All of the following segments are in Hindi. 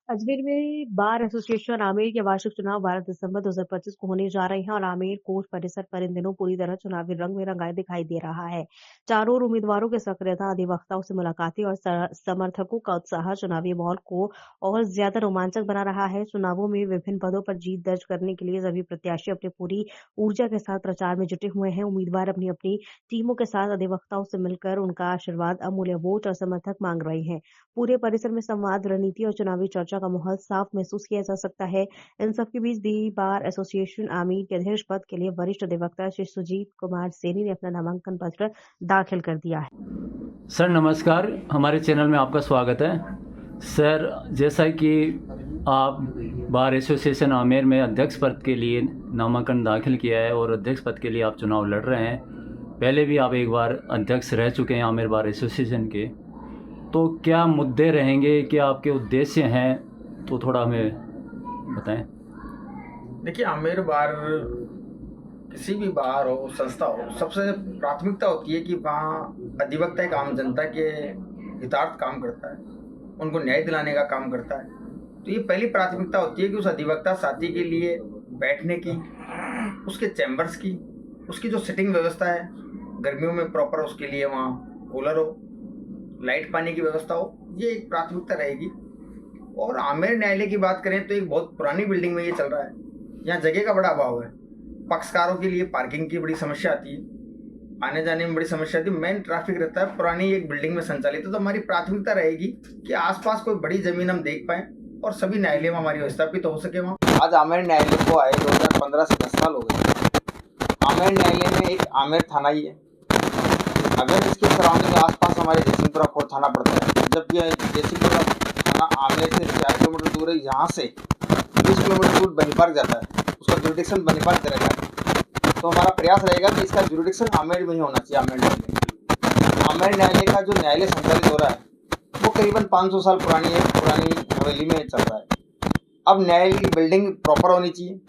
अजमेर में बार एसोसिएशन आमेर के वार्षिक चुनाव 12 दिसंबर 2025 को होने जा रहे हैं और आमेर कोर्ट परिसर पर इन दिनों पूरी तरह चुनावी रंग में रंगाए दिखाई दे रहा है। चारों ओर उम्मीदवारों की सक्रियता, अधिवक्ताओं से मुलाकातें और समर्थकों का उत्साह चुनावी माहौल को और ज्यादा रोमांचक बना रहा है। चुनावों में विभिन्न पदों पर जीत दर्ज करने के लिए सभी प्रत्याशी अपनी पूरी ऊर्जा के साथ प्रचार में जुटे हुए हैं। उम्मीदवार अपनी अपनी टीमों के साथ अधिवक्ताओं से मिलकर उनका आशीर्वाद, अमूल्य वोट और समर्थक मांग रहे हैं। पूरे परिसर में संवाद, रणनीति और चुनावी चर्चा का माहौल साफ महसूस किया जा सकता है। इन सबके बीच दी बार एसोसिएशन आमीर के अध्यक्ष पद के लिए वरिष्ठ अधिवक्ता श्री सुजीत कुमार सैनी ने अपना नामांकन पत्र दाखिल कर दिया है। सर नमस्कार, हमारे चैनल में आपका स्वागत है। सर, जैसा कि आप बार एसोसिएशन आमेर में अध्यक्ष पद के लिए नामांकन दाखिल किया है और अध्यक्ष पद के लिए आप चुनाव लड़ रहे हैं। पहले भी आप एक बार अध्यक्ष रह चुके हैं आमेर बार एसोसिएशन के, तो क्या मुद्दे रहेंगे, क्या आपके उद्देश्य हैं, तो थोड़ा हमें बताएं। देखिए, आमेर बार किसी भी बार हो, संस्था हो, सबसे प्राथमिकता होती है कि वहाँ अधिवक्ता एक आम जनता के हितार्थ काम करता है, उनको न्याय दिलाने का काम करता है। तो ये पहली प्राथमिकता होती है कि उस अधिवक्ता साथी के लिए बैठने की, उसके चैम्बर्स की, उसकी जो सिटिंग व्यवस्था है, गर्मियों में प्रॉपर उसके लिए वहाँ कूलर हो, लाइट पानी की व्यवस्था हो, ये एक प्राथमिकता रहेगी। और आमेर न्यायालय की बात करें तो एक बहुत पुरानी बिल्डिंग में ये चल रहा है। यहाँ जगह का बड़ा अभाव है, पक्षकारों के लिए पार्किंग की बड़ी समस्या आती है, आने जाने में बड़ी समस्या आती है, मेन ट्रैफिक रहता है, पुरानी एक बिल्डिंग में संचालित है। तो हमारी प्राथमिकता रहेगी कि आसपास कोई बड़ी जमीन हम देख पाएँ और सभी न्यायालय में हमारी स्थापित हो सके वहाँ। आज आमेर न्यायालय को आए 2015 से 10 साल हो गए। आमेर न्यायालय में एक आमेर थाना ही है। अगर इसके सराउंडिंग आसपास हमारे जयसिंहपुरा कोर्ट थाना पड़ता है, जबकि जयसिंहपुरा थाना आमेर से 4 किलोमीटर दूर है। यहाँ से 20 किलोमीटर दूर बनी पार्क जाता है, उसका जुरिडिक्शन बनी पार्क चला जाता है। तो हमारा प्रयास रहेगा कि इसका जुरिडिक्शन आमेर में ही होना चाहिए। आमेर न्यायालय का जो न्यायालय संचालित हो रहा है वो करीबन 500 साल पुरानी है, पुरानी हवेली में चल रहा है। अब न्यायालय की बिल्डिंग प्रॉपर होनी चाहिए,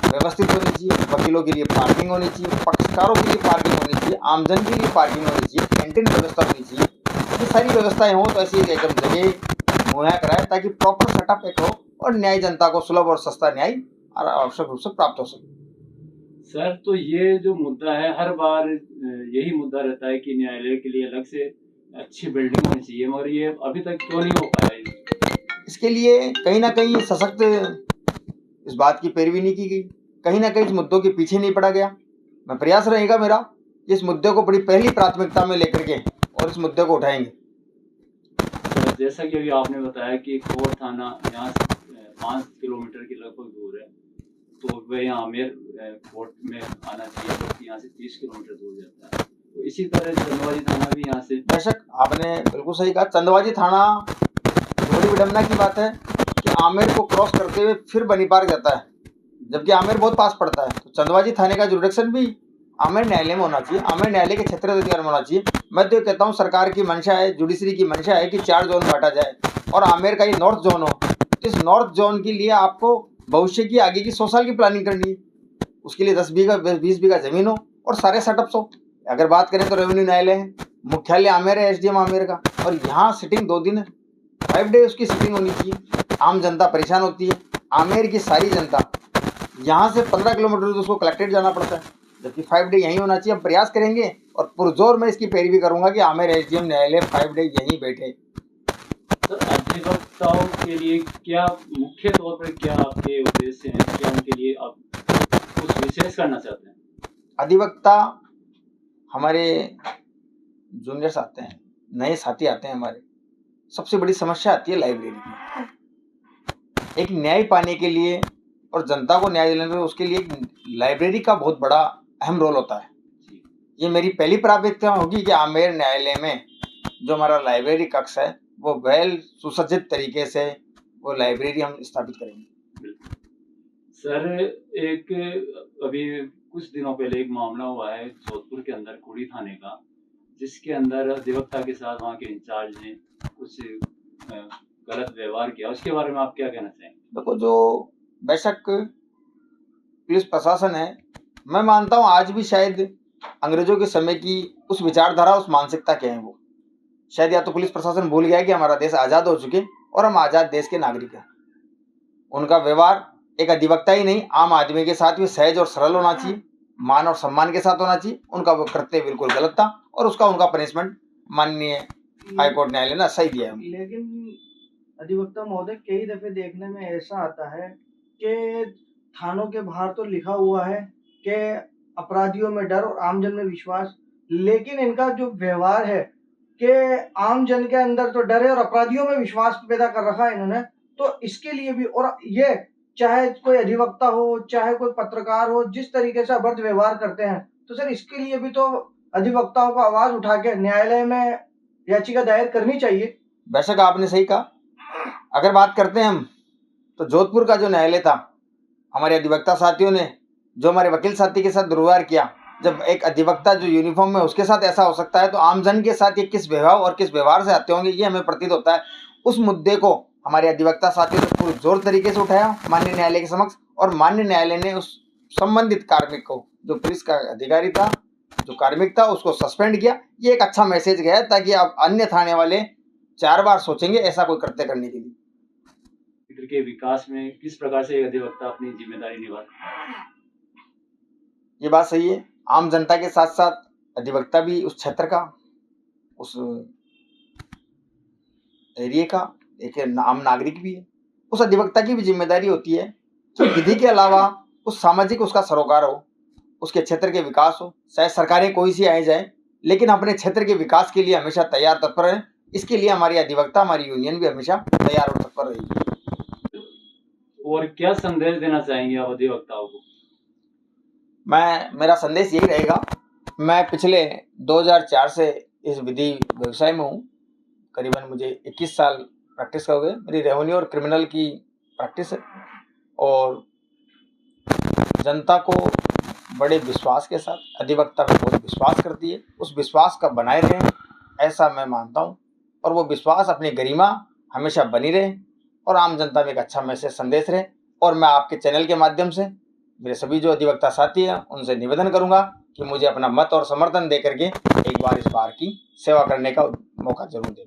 व्यवस्थित होनी चाहिए, वकीलों के लिए पार्किंग होनी चाहिए, पक्षकारों के लिए पार्किंग होनी चाहिए, आमजन के लिए पार्किंग होनी चाहिए, कैंटीन व्यवस्था होनी चाहिए। ये सारी व्यवस्थाएं हों तो ऐसी एकदम जगह मुहैया कराए ताकि प्रॉपर सेटअप एक हो और न्याय जनता को सुलभ और सस्ता न्याय आवश्यक रूप से प्राप्त हो सके। सर, तो ये जो मुद्दा है, हर बार यही मुद्दा रहता है कि न्यायालय के लिए अलग से अच्छी बिल्डिंग होनी चाहिए, मगर ये अभी तक क्यों नहीं हो पाया? इसके लिए कहीं ना कहीं सशक्त इस बात की पैरवी नहीं की गई, कहीं ना कहीं इस मुद्दों के पीछे नहीं पड़ा गया। मैं प्रयास रहेगा मेरा कि इस मुद्दे को बड़ी पहली प्राथमिकता में लेकर के और इस मुद्दे को उठाएंगे। तो जैसा कि अभी आपने बताया कि कोर्ट थाना यहाँ से 5 किलोमीटर के लगभग दूर है, तो वह यहाँ आमेर कोर्ट में आना चाहिए, तो यहाँ से 30 किलोमीटर दूर जाता है। तो इसी तरह चंदवाजी थाना भी यहाँ से। बेशक आपने बिल्कुल सही कहा। चंदवाजी थाना बड़ी विडम्बना की बात है कि आमेर को क्रॉस करते हुए फिर बनी पार्क जाता है, जबकि आमेर बहुत पास पड़ता है। तो चंदवाजी थाने का जुरिडिक्शन भी आमेर न्यायालय में होना चाहिए, आमेर न्यायालय के क्षेत्र अधिकार में होना चाहिए। मैं तो कहता हूँ सरकार की मंशा है, जुडिशरी की मंशा है कि 4 जोन बांटा जाए और आमेर का ये नॉर्थ जोन हो। इस नॉर्थ जोन के लिए आपको भविष्य की आगे की 100 साल की प्लानिंग करनी है। उसके लिए 10 बीघा 20 बीघा जमीन हो और सारे सेटअप्स हो। अगर बात करें तो रेवेन्यू न्यायालय है, मुख्यालय आमेर है, एसडीएम आमेर का, और यहाँ सिटिंग 2 दिन है, 5 डे उसकी सिटिंग होनी चाहिए। आम जनता परेशान होती है, आमेर की सारी जनता यहाँ से 15 किलोमीटर दूर उसको कलेक्ट्रेट जाना पड़ता है, जबकि 5 डे यहीं होना चाहिए। हम प्रयास करेंगे और पुरजोर में इसकी पैरवी करूंगा कि आमेर एसडीएम न्यायालय 5 डे यहीं बैठे। तो अधिवक्ताओं के लिए क्या मुख्य तौर पर क्या आपके उद्देश्य हैं, क्या उनके लिए आप कुछ विशेष करना चाहते हैं? अधिवक्ता हमारे जूनियर्स आते हैं, नए साथी आते हैं हमारे, सबसे बड़ी समस्या आती है लाइब्रेरी की। एक न्याय पाने के लिए और जनता को न्याय दिलाने के लिए उसके लिए एक लाइब्रेरी का बहुत बड़ा अहम रोल होता है। ये मेरी पहली प्राथमिकता होगी कि आमेर न्यायालय में जो हमारा लाइब्रेरी कक्ष है वो वेल सुसज्जित तरीके से वो लाइब्रेरी हम स्थापित करेंगे। सर, एक अभी कुछ दिनों पहले एक मामला हुआ है जोधपुर के अंदर कुड़ी थाने का, जिसके अंदर अधिवक्ता के साथ वहाँ के इंचार्ज ने कुछ गलत व्यवहार किया। उसके बारे में आप क्या कहना चाहेंगे? देखो, जो बेशक पुलिस प्रशासन है, मैं मानता हूँ आज भी शायद अंग्रेजों के समय की उस विचारधारा, उस मानसिकता के हैं वो। शायद या तो पुलिस प्रशासन भूल गया कि हमारा देश आज़ाद हो चुके और हम आज़ाद देश के नागरिक हैं। उनका व्यवहार एक अधिवक्ता ही नहीं, आम आदमी के साथ भी सहज और सरल होना चाहिए, मान और सम्मान के साथ होना चाहिए। उनका वो कृत्य बिल्कुल गलत था और उसका उनका पनिशमेंट माननीय हाईकोर्ट न्यायालय ने सही दिया है। लेकिन अधिवक्ता महोदय, कई दफे देखने में ऐसा आता है कि थानों के बाहर तो लिखा हुआ है कि अपराधियों में डर और आमजन में विश्वास, लेकिन इनका जो व्यवहार है कि आमजन के अंदर तो डर है और अपराधियों में विश्वास पैदा कर रखा है इन्होंने। तो इसके लिए भी, और ये चाहे कोई अधिवक्ता हो चाहे कोई पत्रकार हो, जिस तरीके से अभद्र व्यवहार करते हैं, तो सर इसके लिए भी तो अधिवक्ताओं को आवाज उठा के न्यायालय में याचिका दायर करनी चाहिए। बेशक आपने सही कहा। अगर बात करते हैं हम, तो जोधपुर का जो न्यायालय था, हमारे अधिवक्ता साथियों ने जो हमारे वकील साथी के साथ दुर्व्यवहार किया, जब एक अधिवक्ता जो यूनिफॉर्म में उसके साथ ऐसा हो सकता है, तो आमजन के साथ ये किस व्यवहार और किस व्यवहार से आते होंगे, ये हमें प्रतीत होता है। उस मुद्दे को हमारे अधिवक्ता साथियों ने पूरे जोर तरीके से उठाया माननीय न्यायालय के समक्ष, और माननीय न्यायालय ने उस संबंधित कार्मिक को, जो पुलिस का अधिकारी था, जो कार्मिक था, उसको सस्पेंड किया। ये एक अच्छा मैसेज गया, ताकि अब अन्य थाने वाले 4 बार सोचेंगे ऐसा कोई कृत्य करने के लिए। क्षेत्र के विकास में किस प्रकार से अधिवक्ता अपनी जिम्मेदारी निभाता है? ये बात सही है। आम जनता के साथ साथ अधिवक्ता भी उस क्षेत्र का, उस एरिया का एक आम नागरिक भी है। उस अधिवक्ता की भी जिम्मेदारी होती है कि विधि के अलावा उस सामाजिक उसका सरोकार हो, उसके क्षेत्र के विकास हो। चाहे सरकारें कोई सी आई जाए, लेकिन अपने क्षेत्र के विकास के लिए हमेशा तैयार तत्पर है। इसके लिए हमारी अधिवक्ता, हमारी यूनियन भी हमेशा तैयार और तत्पर रहेगी। और क्या संदेश देना चाहेंगे आप अधिवक्ताओं को? मेरा संदेश यही रहेगा। मैं पिछले 2004 से इस विधि व्यवसाय में हूँ। करीबन मुझे 21 साल प्रैक्टिस हो गए। मेरी रेवेन्यू और क्रिमिनल की प्रैक्टिस है, और जनता को बड़े विश्वास के साथ अधिवक्ता पे बहुत विश्वास करती है। उस विश्वास का बनाए रहें, ऐसा मैं मानता हूँ, और वो विश्वास अपनी गरिमा हमेशा बनी रहे और आम जनता में एक अच्छा मैसेज संदेश रहे। और मैं आपके चैनल के माध्यम से मेरे सभी जो अधिवक्ता साथी हैं उनसे निवेदन करूंगा कि मुझे अपना मत और समर्थन देकर के एक बार इस बार की सेवा करने का मौका जरूर दें।